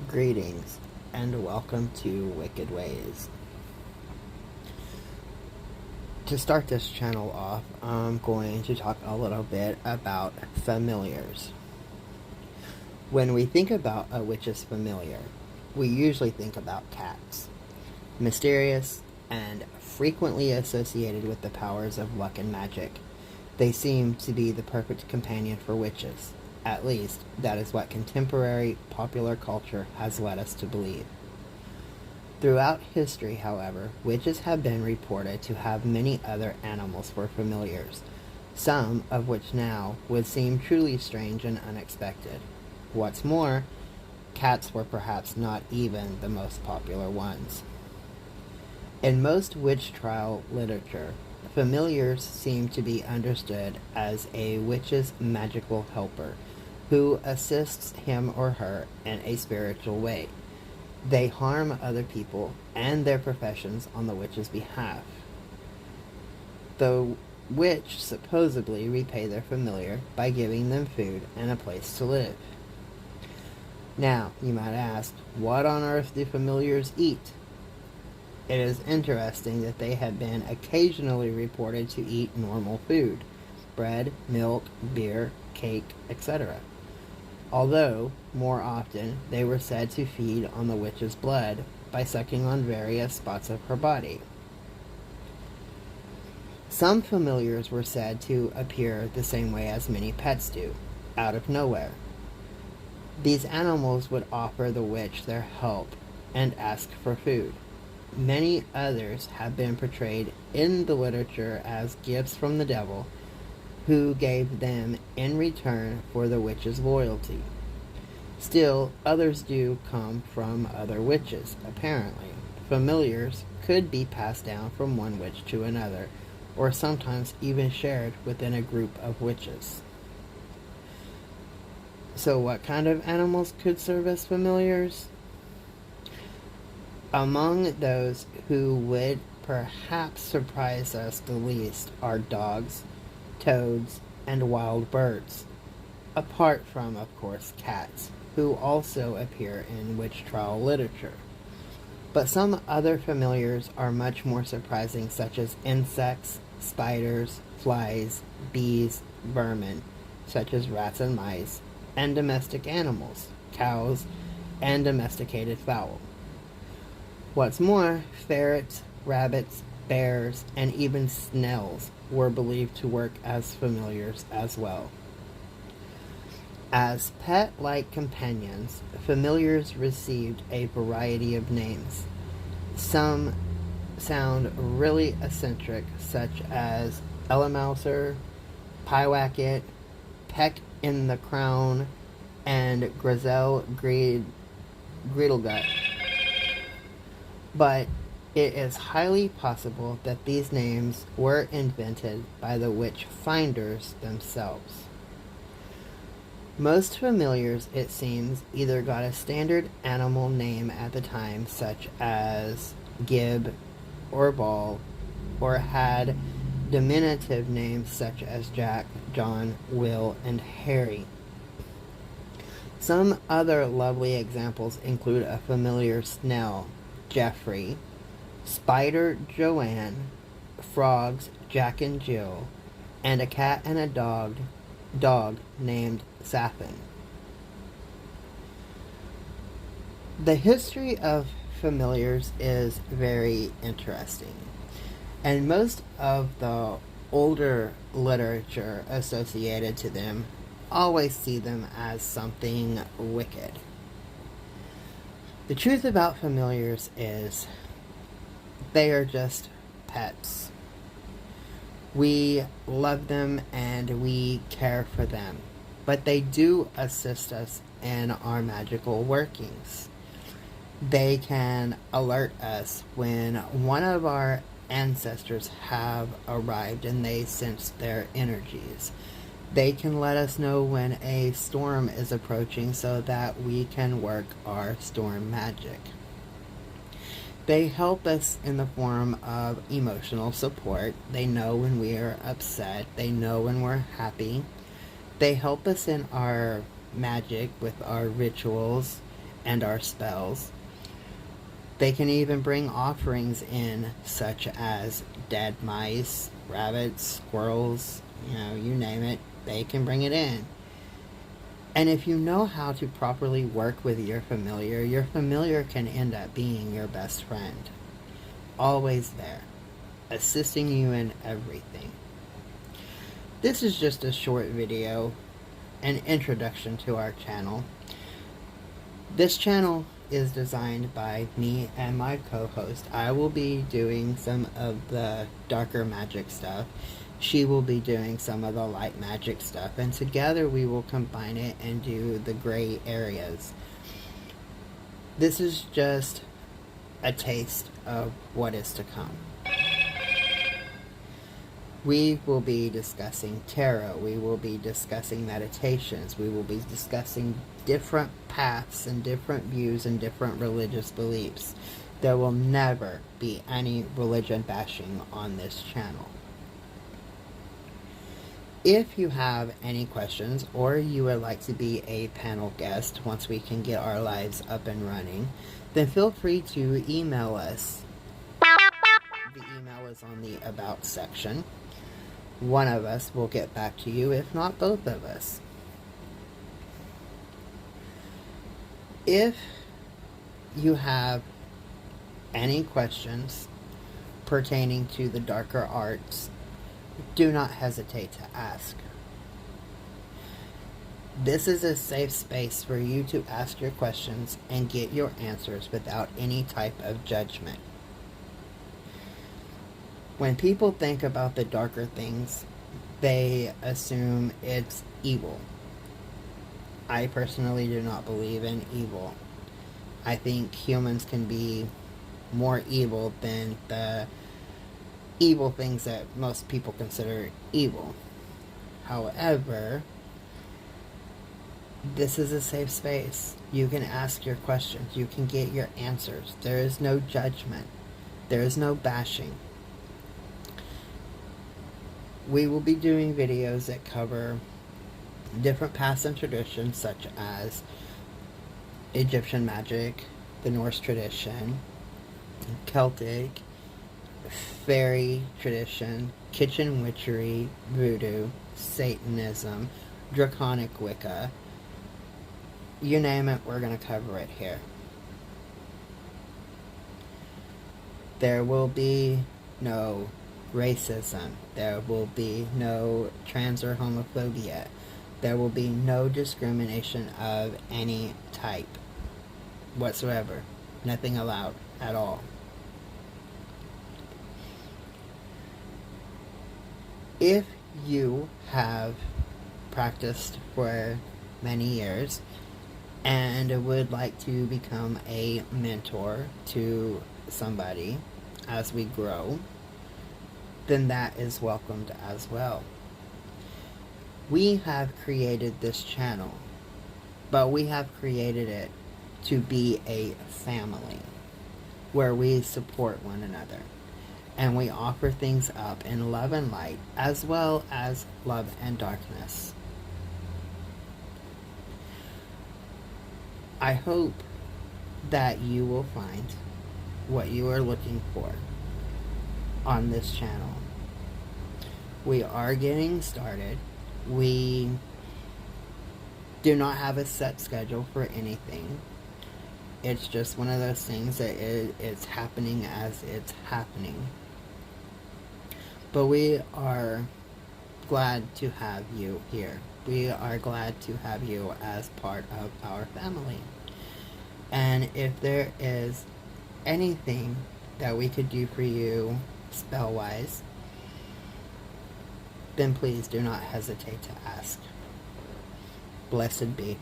Greetings, and welcome to Wicked Ways. To start this channel off, I'm going to talk a little bit about familiars. When we think about a witch's familiar, we usually think about cats. Mysterious and frequently associated with the powers of luck and magic, they seem to be the perfect companion for witches. At least, that is what contemporary popular culture has led us to believe. Throughout history, however, witches have been reported to have many other animals for familiars, some of which now would seem truly strange and unexpected. What's more, cats were perhaps not even the most popular ones. In most witch trial literature, familiars seem to be understood as a witch's magical helper who assists him or her in a spiritual way. They harm other people and their professions on the witch's behalf. The witch supposedly repay their familiar by giving them food and a place to live. Now, you might ask, what on earth do familiars eat? It is interesting that they have been occasionally reported to eat normal food: bread, milk, beer, cake, etc. Although, more often, they were said to feed on the witch's blood by sucking on various spots of her body. Some familiars were said to appear the same way as many pets do, out of nowhere. These animals would offer the witch their help and ask for food. Many others have been portrayed in the literature as gifts from the devil, who gave them in return for the witch's loyalty. Still, others do come from other witches, apparently. Familiars could be passed down from one witch to another, or sometimes even shared within a group of witches. So what kind of animals could serve as familiars? Among those who would perhaps surprise us the least are dogs, toads, and wild birds, apart from, of course, cats, who also appear in witch trial literature. But some other familiars are much more surprising, such as insects, spiders, flies, bees, vermin, such as rats and mice, and domestic animals, cows, and domesticated fowl. What's more, ferrets, rabbits, bears, and even snails were believed to work as familiars as well. As pet-like companions, familiars received a variety of names. Some sound really eccentric, such as Ellemouser, Pyewacket, Peck in the Crown, and Grizel Greedlegut. But it is highly possible that these names were invented by the witch finders themselves. Most familiars, it seems, either got a standard animal name at the time, such as Gib or Ball, or had diminutive names such as Jack, John, Will, and Harry. Some other lovely examples include a familiar Snell, Jeffrey, Spider Joanne, frogs Jack and Jill, and a cat and a dog named Sapphin. The history of familiars is very interesting, and most of the older literature associated to them always see them as something wicked. The truth about familiars is they are just pets. We love them and we care for them, but they do assist us in our magical workings. They can alert us when one of our ancestors have arrived and they sense their energies. They can let us know when a storm is approaching so that we can work our storm magic. They help us in the form of emotional support. They know when we are upset. They know when we're happy. They help us in our magic with our rituals and our spells. They can even bring offerings in, such as dead mice, rabbits, squirrels, you name it, they can bring it in. And if you know how to properly work with your familiar can end up being your best friend. Always there, assisting you in everything. This is just a short video, an introduction to our channel. This channel is designed by me and my co-host. I will be doing some of the darker magic stuff. She will be doing some of the light magic stuff, and together we will combine it and do the gray areas. This is just a taste of what is to come. We will be discussing tarot, we will be discussing meditations, we will be discussing different paths and different views and different religious beliefs. There will never be any religion bashing on this channel. If you have any questions, or you would like to be a panel guest once we can get our lives up and running, then feel free to email us. The email is on the About section. One of us will get back to you, if not both of us. If you have any questions pertaining to the darker arts, do not hesitate to ask. This is a safe space for you to ask your questions and get your answers without any type of judgment. When people think about the darker things, they assume it's evil. I personally do not believe in evil. I think humans can be more evil than the evil things that most people consider evil. However, this is a safe space. You can ask your questions. You can get your answers. There is no judgment. There is no bashing. We will be doing videos that cover different paths and traditions, such as Egyptian magic, the Norse tradition, Celtic, fairy tradition, kitchen witchery, voodoo, Satanism, draconic Wicca. You name it, we're going to cover it here. There will be no racism. There will be no trans or homophobia. There will be no discrimination of any type whatsoever. Nothing allowed at all. If you have practiced for many years and would like to become a mentor to somebody as we grow, then that is welcomed as well. We have created this channel, but we have created it to be a family where we support one another. And we offer things up in love and light, as well as love and darkness. I hope that you will find what you are looking for on this channel. We are getting started. We do not have a set schedule for anything. It's just one of those things that it's happening as it's happening. But we are glad to have you here. We are glad to have you as part of our family. And if there is anything that we could do for you spell-wise, then please do not hesitate to ask. Blessed be.